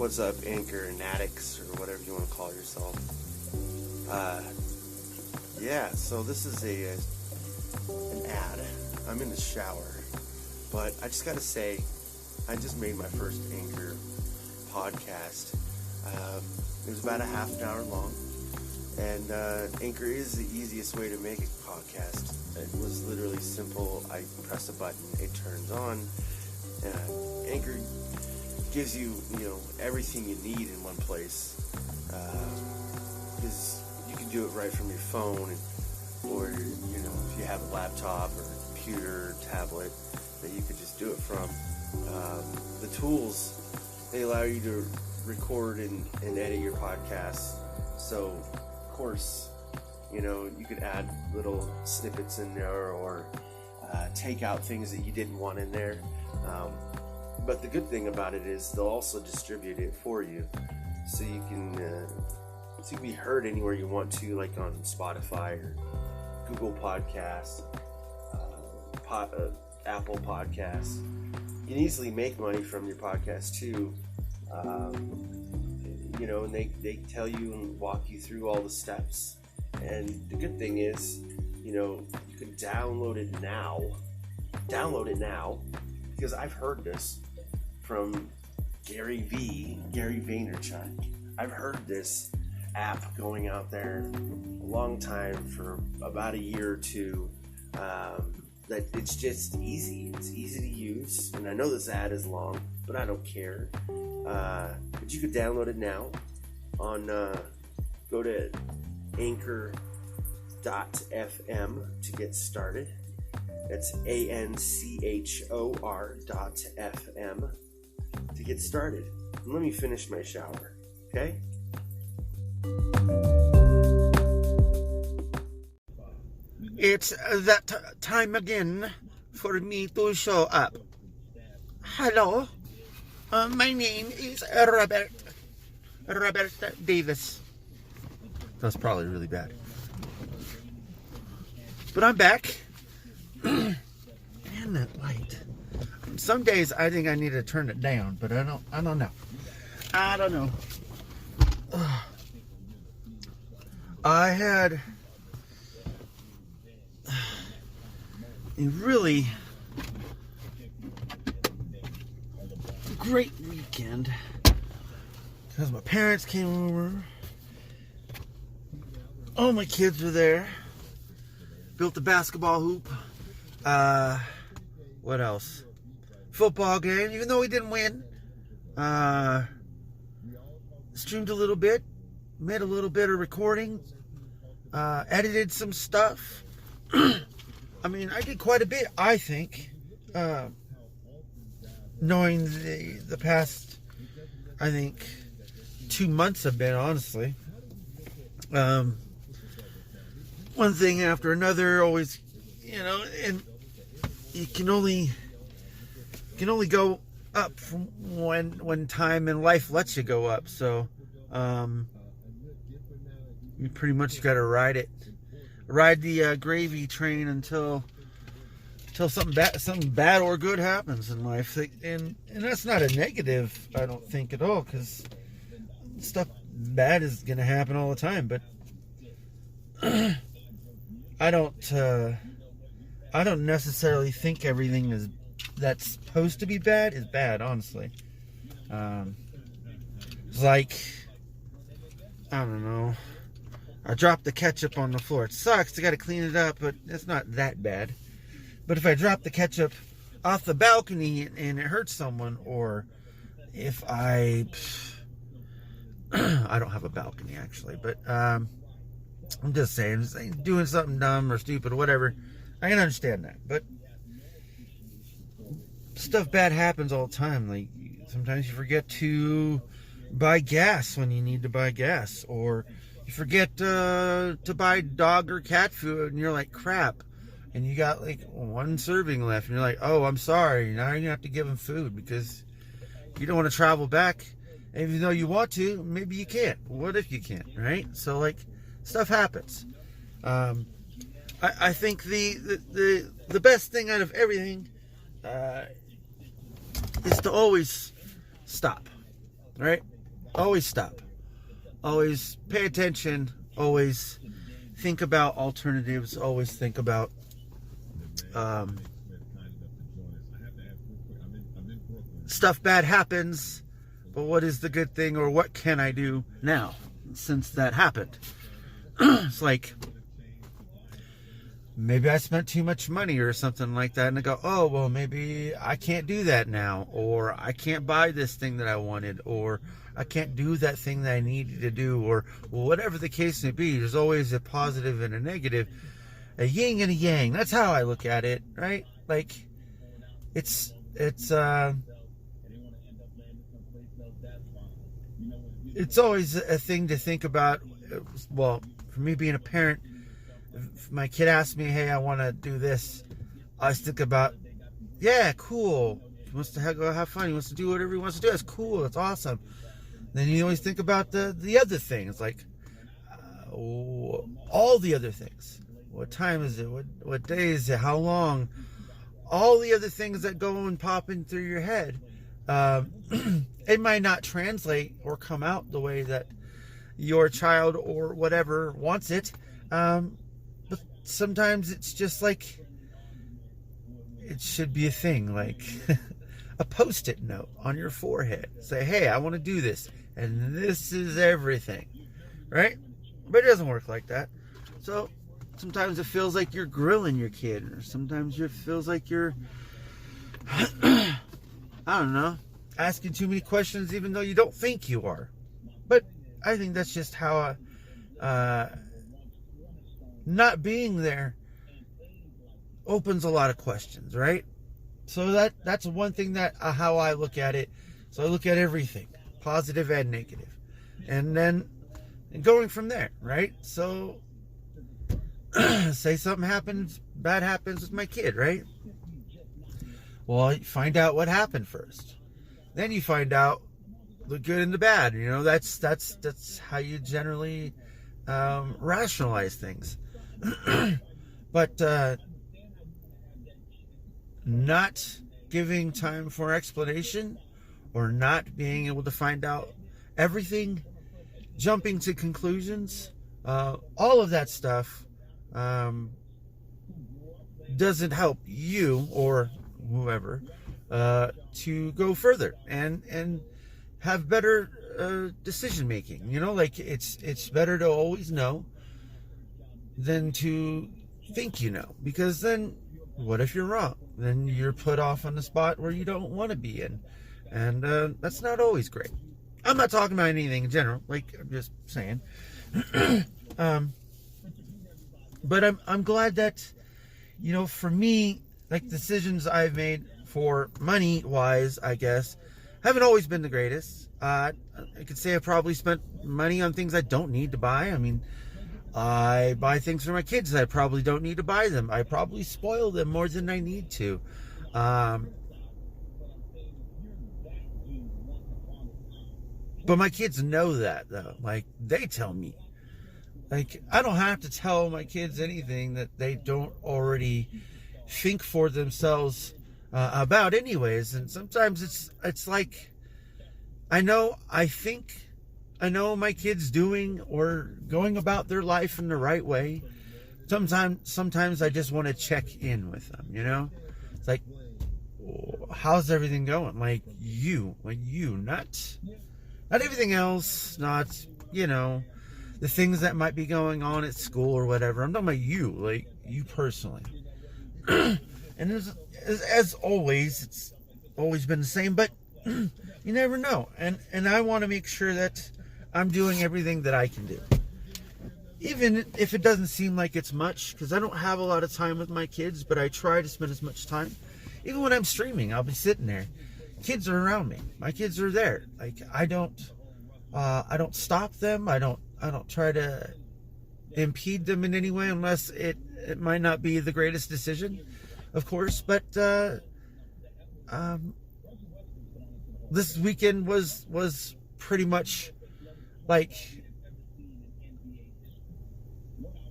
What's up, Anchor and addicts, or whatever you want to call yourself. Yeah, so this is an ad. I'm in the shower, but I just gotta say, I just made my first Anchor podcast. It was about a half an hour long, and Anchor is the easiest way to make a podcast. It was literally simple. I press a button, it turns on. Anchor gives you, everything you need in one place. Because you can do it right from your phone, or if you have a laptop or a computer or tablet that you could just do it from. The tools, they allow you to record and edit your podcasts. So, of course, you could add little snippets in there, or take out things that you didn't want in there. But the good thing about it is they'll also distribute it for you, so you can be heard anywhere you want to, like on Spotify or Google Podcasts, Apple Podcasts. You can easily make money from your podcast too. And they tell you and walk you through all the steps. And the good thing is, you can download it now. Because I've heard this from Gary Vaynerchuk. I've heard this app going out there a long time, for about a year or two, that it's just easy. It's easy to use. And I know this ad is long, but I don't care. But you could download it now on, go to anchor.fm to get started. That's ANCHOR.FM to get started. And let me finish my shower, okay? It's that time again for me to show up. Hello, my name is Robert Davis. That's probably really bad, but I'm back. Man, that light. Some days I think I need to turn it down, but I don't know. I had a really great weekend because my parents came over. All my kids were there. Built a basketball hoop. What else? Football game, even though we didn't win. Streamed a little bit. Made a little bit of recording. Edited some stuff. I mean, I did quite a bit, I think. Knowing the past, I think, 2 months have been, honestly. One thing after another, always, and you can only go up from when time and life lets you go up. So, you pretty much got to ride the gravy train until something bad or good happens in life. And that's not a negative, I don't think, at all, because stuff bad is going to happen all the time. But I don't necessarily think everything that's supposed to be bad is bad, honestly. It's like, I don't know, I dropped the ketchup on the floor. It sucks, I gotta clean it up, but it's not that bad. But if I drop the ketchup off the balcony and it hurts someone, or if I don't have a balcony actually, but I'm just saying, doing something dumb or stupid or whatever, I can understand that. But stuff bad happens all the time. Like, sometimes you forget to buy gas when you need to buy gas, or you forget to buy dog or cat food, and you're like, crap, and you got like one serving left, and you're like, oh, I'm sorry, now you're gonna have to give them food because you don't want to travel back. And even though you want to, maybe you can't. What if you can't, right? So, like, stuff happens. I think the best thing out of everything is to always stop, right? always stop. Always pay attention. Always think about alternatives. Always think about stuff bad happens, but what is the good thing, or what can I do now since that happened? It's like, maybe I spent too much money or something like that, and I go, oh, well, maybe I can't do that now, or I can't buy this thing that I wanted, or I can't do that thing that I needed to do, or whatever the case may be. There's always a positive and a negative, a yin and a yang. That's how I look at it, right? Like, it's always a thing to think about. Well, for me being a parent, if my kid asks me, hey, I want to do this, I always think about, yeah, cool. He wants to go have fun. He wants to do whatever he wants to do. That's cool. That's awesome. Then you always think about the other things, like all the other things. What time is it? What day is it? How long? All the other things that go and pop in through your head. It might not translate or come out the way that your child or whatever wants it. But sometimes it's just like, it should be a thing, like a post-it note on your forehead. Say, hey, I want to do this, and this is everything, right? But it doesn't work like that. So sometimes it feels like you're grilling your kid, or sometimes it feels like you're I don't know, asking too many questions even though you don't think you are. But I think that's just how not being there opens a lot of questions, right? So that's one thing that how I look at it. So I look at everything, positive and negative, and then going from there, right? So say something happens, bad happens with my kid, right? Well, you find out what happened first. Then you find out the good and the bad. You know, that's how you generally rationalize things. But not giving time for explanation, or not being able to find out everything, jumping to conclusions, all of that stuff doesn't help you or whoever to go further and have better decision making. You know, like it's better to always know than to think you know, because then what if you're wrong? Then you're put off on the spot where you don't want to be in, and that's not always great. I'm not talking about anything in general, like, I'm just saying. But I'm glad that, you know, for me, like, decisions I've made for money wise, I guess, haven't always been the greatest. I could say I probably spent money on things I don't need to buy. I mean, I buy things for my kids that I probably don't need to buy them. I probably spoil them more than I need to. But my kids know that, though. Like, they tell me. Like, I don't have to tell my kids anything that they don't already think for themselves about anyways. And sometimes it's like, I know my kids doing or going about their life in the right way. Sometimes I just want to check in with them, you know? It's like, how's everything going? Like you, not everything else, not, you know, the things that might be going on at school or whatever. I'm talking about you, like you personally. And as always, it's always been the same, but you never know. And I want to make sure that I'm doing everything that I can do. Even if it doesn't seem like it's much, because I don't have a lot of time with my kids, but I try to spend as much time. Even when I'm streaming, I'll be sitting there. Kids are around me. My kids are there. Like, I don't stop them. I don't try to impede them in any way, unless it might not be the greatest decision, of course. But this weekend was pretty much like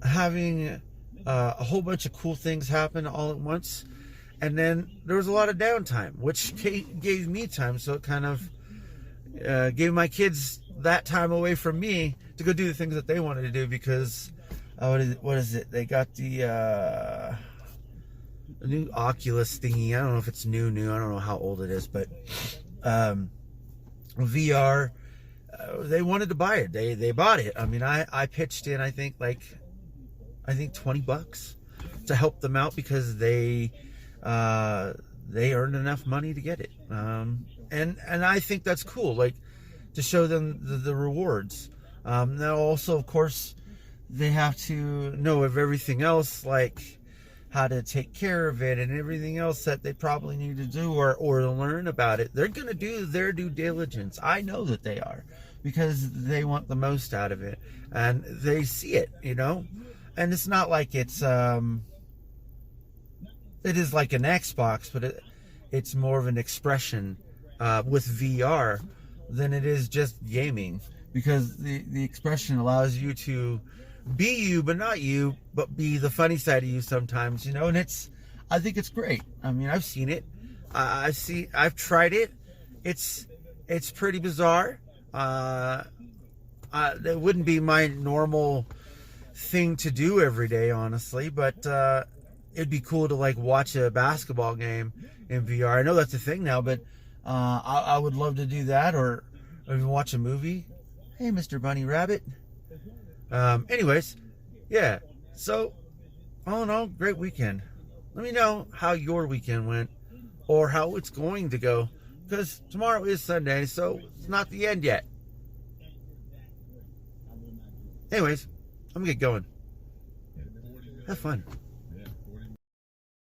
having a whole bunch of cool things happen all at once, and then there was a lot of downtime, which gave me time. So it kind of gave my kids that time away from me to go do the things that they wanted to do, because what is it? They got the new Oculus thingy. I don't know if it's new. I don't know how old it is, but VR. They wanted to buy it. They bought it. I mean, I pitched in. I think $20 to help them out, because they earned enough money to get it. And I think that's cool. Like, to show them the rewards. Now, also, of course, they have to know of everything else, like how to take care of it and everything else that they probably need to do or learn about it. They're going to do their due diligence. I know that they are, because they want the most out of it, and they see it, and it's not like it is like an Xbox, but it's more of an expression with VR than it is just gaming, because the expression allows you to be you, but not you, but be the funny side of you sometimes, and I think it's great. I mean, I've seen it. I've tried it. It's pretty bizarre. It wouldn't be my normal thing to do every day, honestly, but it'd be cool to like watch a basketball game in VR. I know that's a thing now, but I would love to do that, or even watch a movie. Hey, Mr. Bunny Rabbit. Anyways, yeah. So, all in all, great weekend. Let me know how your weekend went, or how it's going to go, because tomorrow is Sunday, so it's not the end yet. Anyways, I'm gonna get going. Have fun.